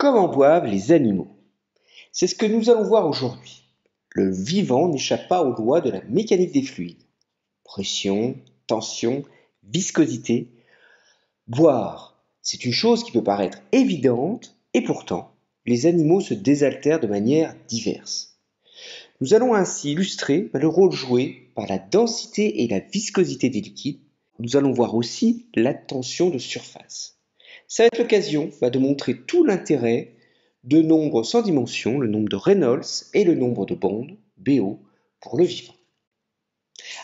Comment boivent les animaux? C'est ce que nous allons voir aujourd'hui. Le vivant n'échappe pas aux lois de la mécanique des fluides. Pression, tension, viscosité. Boire, c'est une chose qui peut paraître évidente et pourtant, les animaux se désaltèrent de manière diverse. Nous allons ainsi illustrer le rôle joué par la densité et la viscosité des liquides. Nous allons voir aussi la tension de surface. Ça va être l'occasion de montrer tout l'intérêt de nombres sans dimension, le nombre de Reynolds et le nombre de Bond, BO, pour le vivant.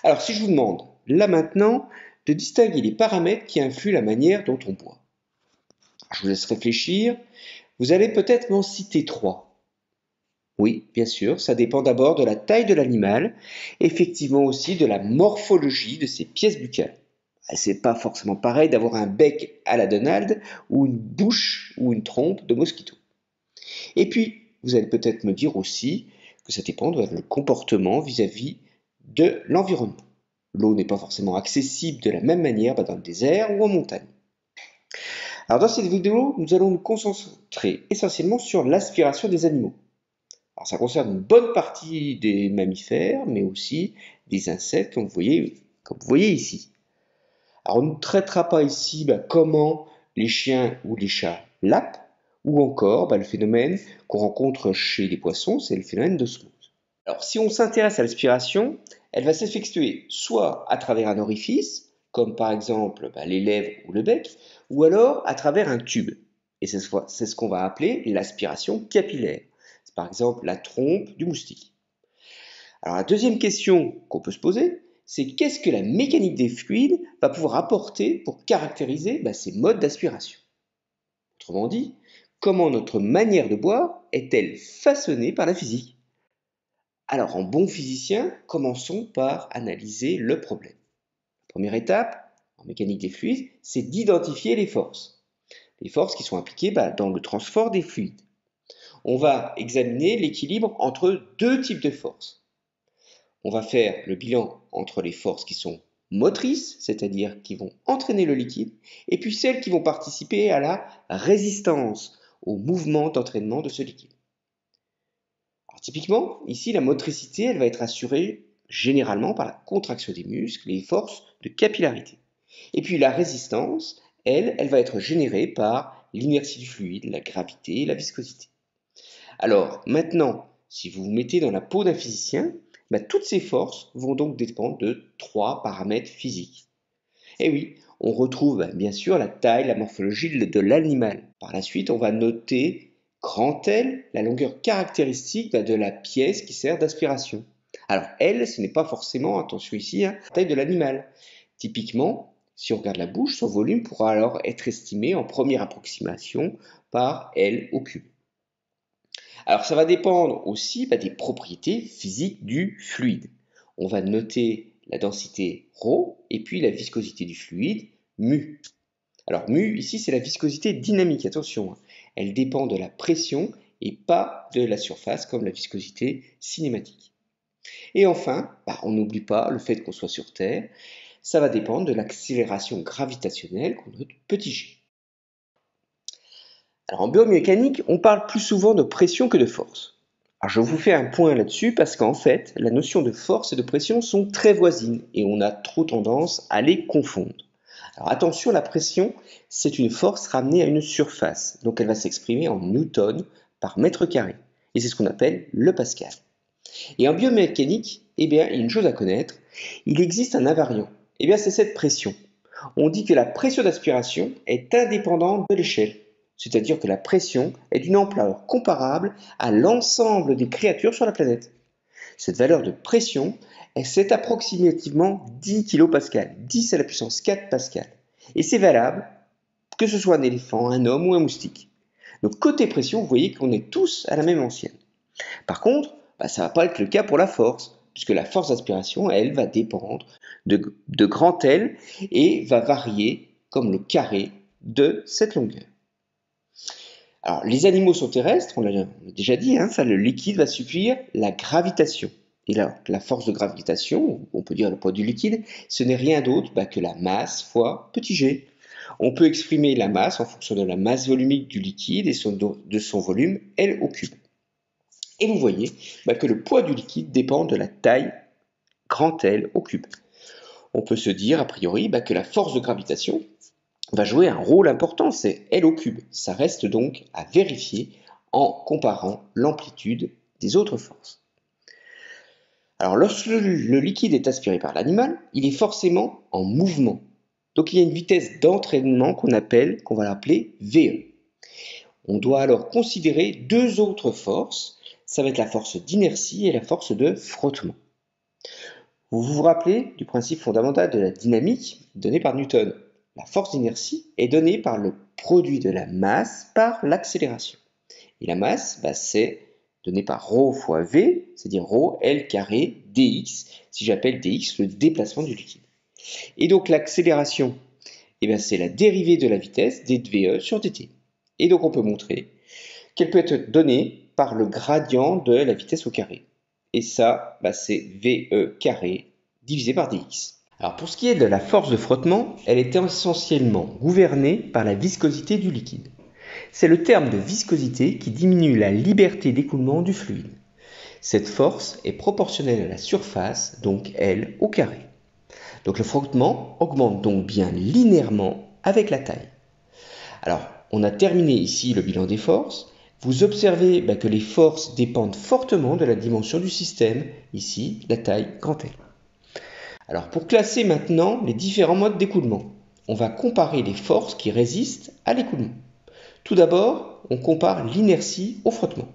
Alors si je vous demande, là maintenant, de distinguer les paramètres qui influent la manière dont on boit. Je vous laisse réfléchir. Vous allez peut-être m'en citer 3. Oui, bien sûr, ça dépend d'abord de la taille de l'animal, effectivement aussi de la morphologie de ses pièces buccales. C'est pas forcément pareil d'avoir un bec à la Donald ou une bouche ou une trompe de mosquito. Et puis, vous allez peut-être me dire aussi que ça dépend de le comportement vis-à-vis de l'environnement. L'eau n'est pas forcément accessible de la même manière dans le désert ou en montagne. Alors dans cette vidéo, nous allons nous concentrer essentiellement sur l'aspiration des animaux. Alors ça concerne une bonne partie des mammifères, mais aussi des insectes, comme vous voyez ici. Alors on ne traitera pas ici comment les chiens ou les chats lapent, ou encore le phénomène qu'on rencontre chez les poissons, c'est le phénomène d'osmose. Alors si on s'intéresse à l'aspiration, elle va s'effectuer soit à travers un orifice, comme par exemple les lèvres ou le bec, ou alors à travers un tube. Et c'est ce qu'on va appeler l'aspiration capillaire. C'est par exemple la trompe du moustique. Alors la deuxième question qu'on peut se poser, c'est qu'est-ce que la mécanique des fluides va pouvoir apporter pour caractériser ces modes d'aspiration. Autrement dit, comment notre manière de boire est-elle façonnée par la physique? Alors, en bon physicien, commençons par analyser le problème. La première étape, en mécanique des fluides, c'est d'identifier les forces. Les forces qui sont impliquées dans le transport des fluides. On va examiner l'équilibre entre deux types de forces. On va faire le bilan entre les forces qui sont motrices, c'est-à-dire qui vont entraîner le liquide, et puis celles qui vont participer à la résistance, au mouvement d'entraînement de ce liquide. Alors, typiquement, ici, la motricité, elle va être assurée généralement par la contraction des muscles et les forces de capillarité. Et puis la résistance, elle va être générée par l'inertie du fluide, la gravité et la viscosité. Alors maintenant, si vous vous mettez dans la peau d'un physicien, toutes ces forces vont donc dépendre de 3 paramètres physiques. Et oui, on retrouve bien sûr la taille, la morphologie de l'animal. Par la suite, on va noter grand L, la longueur caractéristique de la pièce qui sert d'aspiration. Alors L, ce n'est pas forcément, attention ici, la taille de l'animal. Typiquement, si on regarde la bouche, son volume pourra alors être estimé en première approximation par L au cube. Alors ça va dépendre aussi des propriétés physiques du fluide. On va noter la densité ρ et puis la viscosité du fluide mu. Alors mu ici c'est la viscosité dynamique, attention, elle dépend de la pression et pas de la surface comme la viscosité cinématique. Et enfin, on n'oublie pas le fait qu'on soit sur Terre, ça va dépendre de l'accélération gravitationnelle qu'on note petit g. Alors en biomécanique, on parle plus souvent de pression que de force. Alors je vous fais un point là-dessus parce qu'en fait, la notion de force et de pression sont très voisines et on a trop tendance à les confondre. Alors attention, la pression, c'est une force ramenée à une surface, donc elle va s'exprimer en newton par mètre carré, et c'est ce qu'on appelle le pascal. Et en biomécanique, il y a une chose à connaître, il existe un invariant, c'est cette pression. On dit que la pression d'aspiration est indépendante de l'échelle. C'est-à-dire que la pression est d'une ampleur comparable à l'ensemble des créatures sur la planète. Cette valeur de pression, c'est approximativement 10 kPa, 10 à la puissance 4 pascal. Et c'est valable que ce soit un éléphant, un homme ou un moustique. Donc côté pression, vous voyez qu'on est tous à la même ancienne. Par contre, ça ne va pas être le cas pour la force, puisque la force d'aspiration, elle, va dépendre de grand L et va varier comme le carré de cette longueur. Alors, les animaux sont terrestres, on l'a déjà dit, le liquide va suffire la gravitation. Et là, la force de gravitation, on peut dire le poids du liquide, ce n'est rien d'autre que la masse fois petit g. On peut exprimer la masse en fonction de la masse volumique du liquide et de son volume L au cube. Et vous voyez que le poids du liquide dépend de la taille grand L au cube. On peut se dire a priori que la force de gravitation va jouer un rôle important, c'est L au cube. Ça reste donc à vérifier en comparant l'amplitude des autres forces. Alors lorsque le liquide est aspiré par l'animal, il est forcément en mouvement. Donc il y a une vitesse d'entraînement qu'on va l'appeler VE. On doit alors considérer deux autres forces, ça va être la force d'inertie et la force de frottement. Vous vous rappelez du principe fondamental de la dynamique donné par Newton. La force d'inertie est donnée par le produit de la masse par l'accélération. Et la masse, c'est donné par ρ fois V, c'est-à-dire ρ L carré dx, si j'appelle dx le déplacement du liquide. Et donc l'accélération, c'est la dérivée de la vitesse dV sur dt. Et donc on peut montrer qu'elle peut être donnée par le gradient de la vitesse au carré. Et ça, c'est VE carré divisé par dx. Alors pour ce qui est de la force de frottement, elle est essentiellement gouvernée par la viscosité du liquide. C'est le terme de viscosité qui diminue la liberté d'écoulement du fluide. Cette force est proportionnelle à la surface, donc L au carré. Donc le frottement augmente donc bien linéairement avec la taille. Alors on a terminé ici le bilan des forces. Vous observez que les forces dépendent fortement de la dimension du système, ici la taille grand L. Alors pour classer maintenant les différents modes d'écoulement, on va comparer les forces qui résistent à l'écoulement. Tout d'abord, on compare l'inertie au frottement.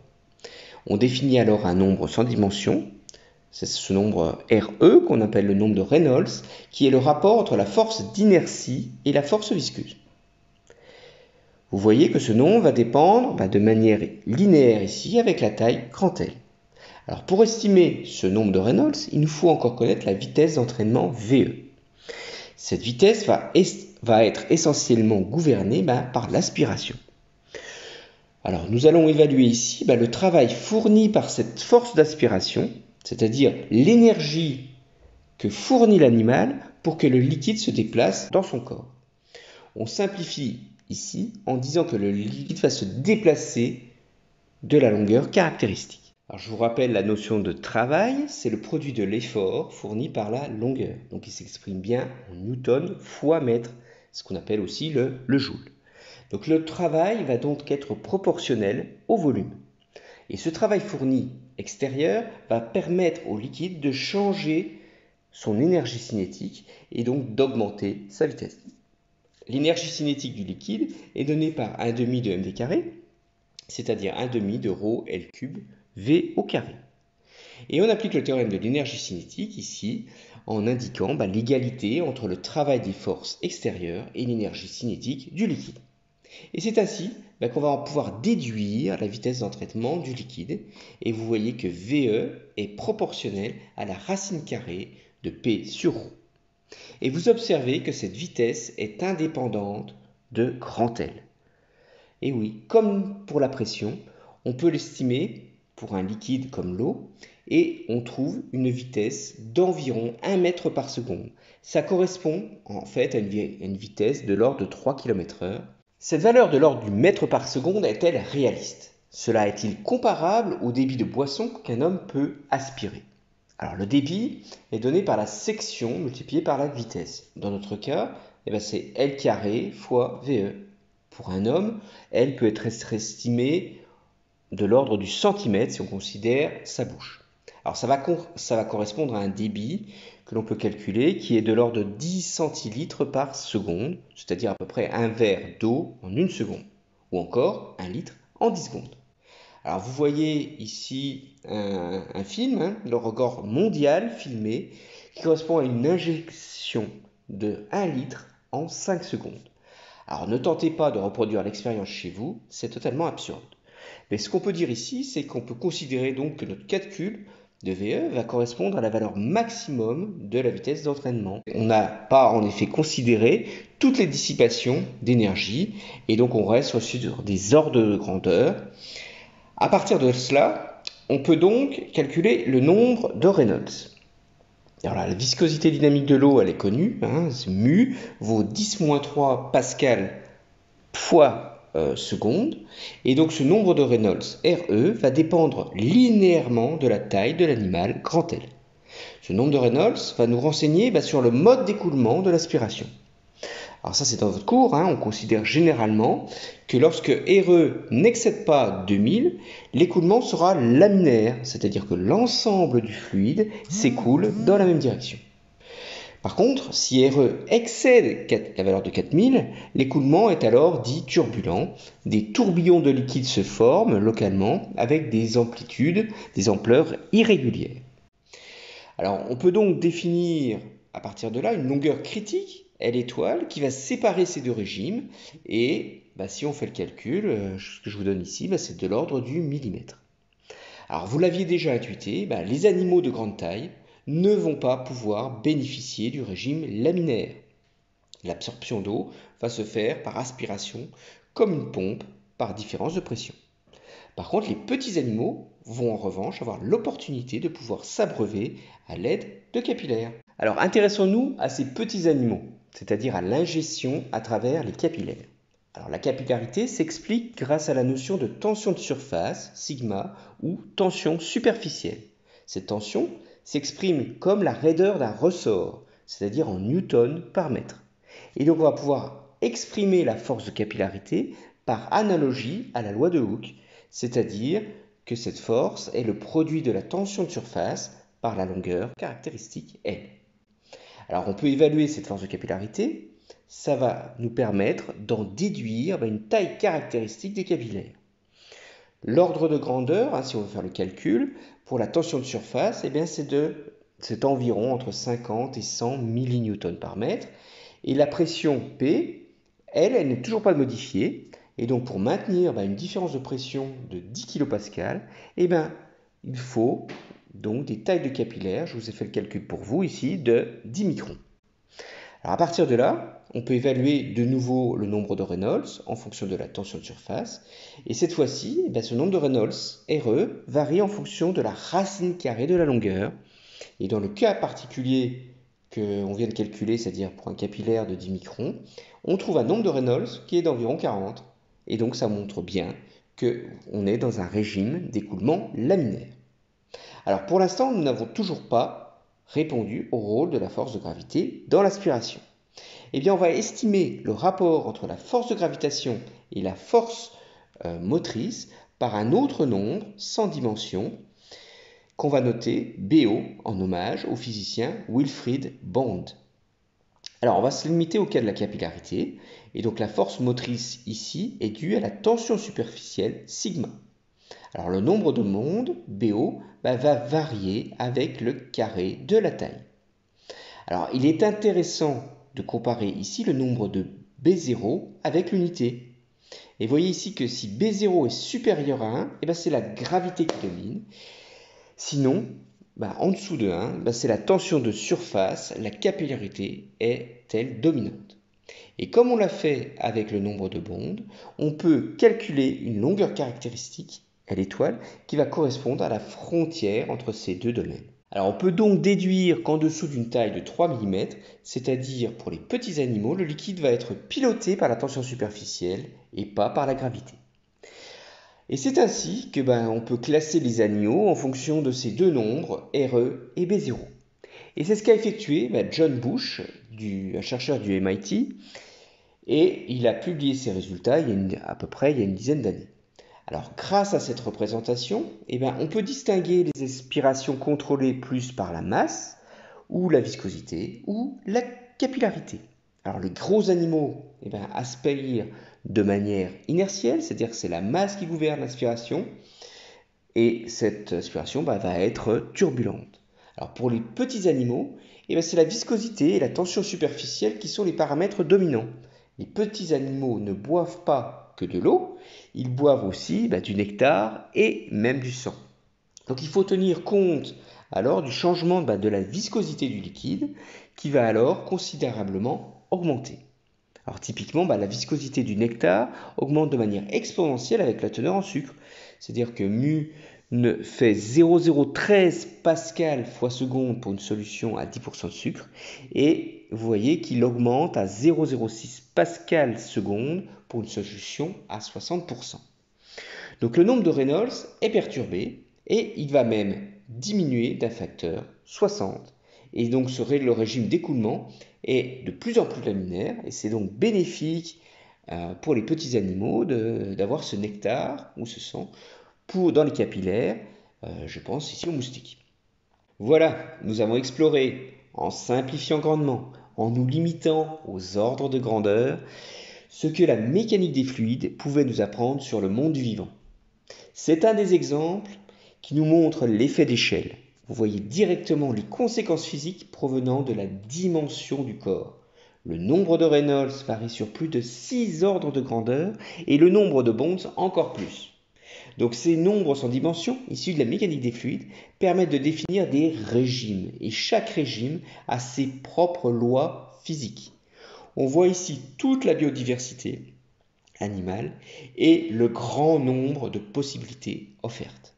On définit alors un nombre sans dimension, c'est ce nombre RE qu'on appelle le nombre de Reynolds, qui est le rapport entre la force d'inertie et la force visqueuse. Vous voyez que ce nombre va dépendre de manière linéaire ici avec la taille grand L. Alors pour estimer ce nombre de Reynolds, il nous faut encore connaître la vitesse d'entraînement VE. Cette vitesse va être essentiellement gouvernée par l'aspiration. Alors nous allons évaluer ici le travail fourni par cette force d'aspiration, c'est-à-dire l'énergie que fournit l'animal pour que le liquide se déplace dans son corps. On simplifie ici en disant que le liquide va se déplacer de la longueur caractéristique. Alors je vous rappelle la notion de travail, c'est le produit de l'effort fourni par la longueur. Donc il s'exprime bien en newton fois mètre, ce qu'on appelle aussi le joule. Donc le travail va donc être proportionnel au volume. Et ce travail fourni extérieur va permettre au liquide de changer son énergie cinétique et donc d'augmenter sa vitesse. L'énergie cinétique du liquide est donnée par 1/2 de mv carré, c'est-à-dire 1/2 de ρ L cube V au carré. Et on applique le théorème de l'énergie cinétique ici en indiquant l'égalité entre le travail des forces extérieures et l'énergie cinétique du liquide. Et c'est ainsi qu'on va pouvoir déduire la vitesse d'entraînement du liquide. Et vous voyez que VE est proportionnel à la racine carrée de P sur ρ. Et vous observez que cette vitesse est indépendante de grand L. Et oui, comme pour la pression, on peut l'estimer pour un liquide comme l'eau et on trouve une vitesse d'environ 1 mètre par seconde. Ça correspond en fait à une vitesse de l'ordre de 3 km/h. Cette valeur de l'ordre du mètre par seconde est-elle réaliste? Cela est-il comparable au débit de boisson qu'un homme peut aspirer? Alors le débit est donné par la section multipliée par la vitesse. Dans notre cas, c'est L carré fois VE. Pour un homme, L peut être estimé de l'ordre du centimètre si on considère sa bouche. Alors ça va correspondre à un débit que l'on peut calculer qui est de l'ordre de 10 centilitres par seconde, c'est-à-dire à peu près un verre d'eau en 1 seconde, ou encore 1 litre en 10 secondes. Alors vous voyez ici un film, le record mondial filmé, qui correspond à une injection de 1 litre en 5 secondes. Alors ne tentez pas de reproduire l'expérience chez vous, c'est totalement absurde. Mais ce qu'on peut dire ici, c'est qu'on peut considérer donc que notre calcul de VE va correspondre à la valeur maximum de la vitesse d'entraînement. On n'a pas en effet considéré toutes les dissipations d'énergie et donc on reste sur des ordres de grandeur. À partir de cela, on peut donc calculer le nombre de Reynolds. Alors là, la viscosité dynamique de l'eau, elle est connue, hein, c'est mu vaut 10-3 pascal fois seconde. Et donc ce nombre de Reynolds, RE, va dépendre linéairement de la taille de l'animal, grand L. Ce nombre de Reynolds va nous renseigner sur le mode d'écoulement de l'aspiration. Alors ça c'est dans votre cours, hein, on considère généralement que lorsque RE n'excède pas 2000, l'écoulement sera laminaire, c'est-à-dire que l'ensemble du fluide s'écoule dans la même direction. Par contre, si RE excède la valeur de 4000, l'écoulement est alors dit turbulent. Des tourbillons de liquide se forment localement avec des amplitudes, des ampleurs irrégulières. Alors on peut donc définir à partir de là une longueur critique, L étoile, qui va séparer ces deux régimes. Et si on fait le calcul, ce que je vous donne ici, c'est de l'ordre du millimètre. Alors vous l'aviez déjà intuité, les animaux de grande taille ne vont pas pouvoir bénéficier du régime laminaire. L'absorption d'eau va se faire par aspiration, comme une pompe, par différence de pression. Par contre, les petits animaux vont en revanche avoir l'opportunité de pouvoir s'abreuver à l'aide de capillaires. Alors intéressons-nous à ces petits animaux, c'est-à-dire à l'ingestion à travers les capillaires. Alors la capillarité s'explique grâce à la notion de tension de surface, sigma, ou tension superficielle. Cette tension s'exprime comme la raideur d'un ressort, c'est-à-dire en newton par mètre. Et donc on va pouvoir exprimer la force de capillarité par analogie à la loi de Hooke, c'est-à-dire que cette force est le produit de la tension de surface par la longueur caractéristique L. Alors on peut évaluer cette force de capillarité, ça va nous permettre d'en déduire une taille caractéristique des capillaires. L'ordre de grandeur, si on veut faire le calcul, pour la tension de surface, c'est environ entre 50 et 100 millinewtons par mètre. Et la pression P, elle n'est toujours pas modifiée. Et donc pour maintenir une différence de pression de 10 kPa, il faut donc des tailles de capillaires, je vous ai fait le calcul pour vous ici, de 10 microns. Alors à partir de là, on peut évaluer de nouveau le nombre de Reynolds en fonction de la tension de surface. Et cette fois-ci, ce nombre de Reynolds, RE, varie en fonction de la racine carrée de la longueur. Et dans le cas particulier qu'on vient de calculer, c'est-à-dire pour un capillaire de 10 microns, on trouve un nombre de Reynolds qui est d'environ 40. Et donc ça montre bien qu'on est dans un régime d'écoulement laminaire. Alors pour l'instant, nous n'avons toujours pas répondu au rôle de la force de gravité dans l'aspiration. On va estimer le rapport entre la force de gravitation et la force motrice par un autre nombre sans dimension qu'on va noter BO en hommage au physicien Wilfrid Bond. Alors on va se limiter au cas de la capillarité, et donc la force motrice ici est due à la tension superficielle sigma. Alors le nombre de mondes, BO, va varier avec le carré de la taille. Alors il est intéressant de comparer ici le nombre de B0 avec l'unité. Et voyez ici que si B0 est supérieur à 1, c'est la gravité qui domine. Sinon, en dessous de 1, c'est la tension de surface, la capillarité est-elle dominante. Et comme on l'a fait avec le nombre de Bond, on peut calculer une longueur caractéristique, L étoile, qui va correspondre à la frontière entre ces deux domaines. Alors on peut donc déduire qu'en dessous d'une taille de 3 mm, c'est-à-dire pour les petits animaux, le liquide va être piloté par la tension superficielle et pas par la gravité. Et c'est ainsi que on peut classer les animaux en fonction de ces deux nombres, RE et B0. Et c'est ce qu'a effectué John Bush, un chercheur du MIT, et il a publié ses résultats à peu près il y a une dizaine d'années. Alors grâce à cette représentation, on peut distinguer les aspirations contrôlées plus par la masse, ou la viscosité, ou la capillarité. Alors les gros animaux aspirent de manière inertielle, c'est-à-dire que c'est la masse qui gouverne l'aspiration, et cette aspiration va être turbulente. Alors pour les petits animaux, c'est la viscosité et la tension superficielle qui sont les paramètres dominants. Les petits animaux ne boivent pas que de l'eau, ils boivent aussi du nectar et même du sang. Donc il faut tenir compte alors du changement de la viscosité du liquide qui va alors considérablement augmenter. Alors typiquement, la viscosité du nectar augmente de manière exponentielle avec la teneur en sucre. C'est-à-dire que mu fait 0,013 pascal fois seconde pour une solution à 10% de sucre et vous voyez qu'il augmente à 0,06 pascal seconde pour une solution à 60%. Donc le nombre de Reynolds est perturbé et il va même diminuer d'un facteur 60. Et donc le régime d'écoulement est de plus en plus laminaire et c'est donc bénéfique pour les petits animaux d'avoir ce nectar ou ce sang dans les capillaires, je pense ici aux moustiques. Voilà, nous avons exploré, en simplifiant grandement, en nous limitant aux ordres de grandeur, ce que la mécanique des fluides pouvait nous apprendre sur le monde du vivant. C'est un des exemples qui nous montre l'effet d'échelle. Vous voyez directement les conséquences physiques provenant de la dimension du corps. Le nombre de Reynolds varie sur plus de 6 ordres de grandeur et le nombre de Bonds encore plus. Donc ces nombres sans dimension, issus de la mécanique des fluides, permettent de définir des régimes. Et chaque régime a ses propres lois physiques. On voit ici toute la biodiversité animale et le grand nombre de possibilités offertes.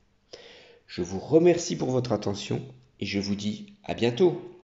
Je vous remercie pour votre attention et je vous dis à bientôt.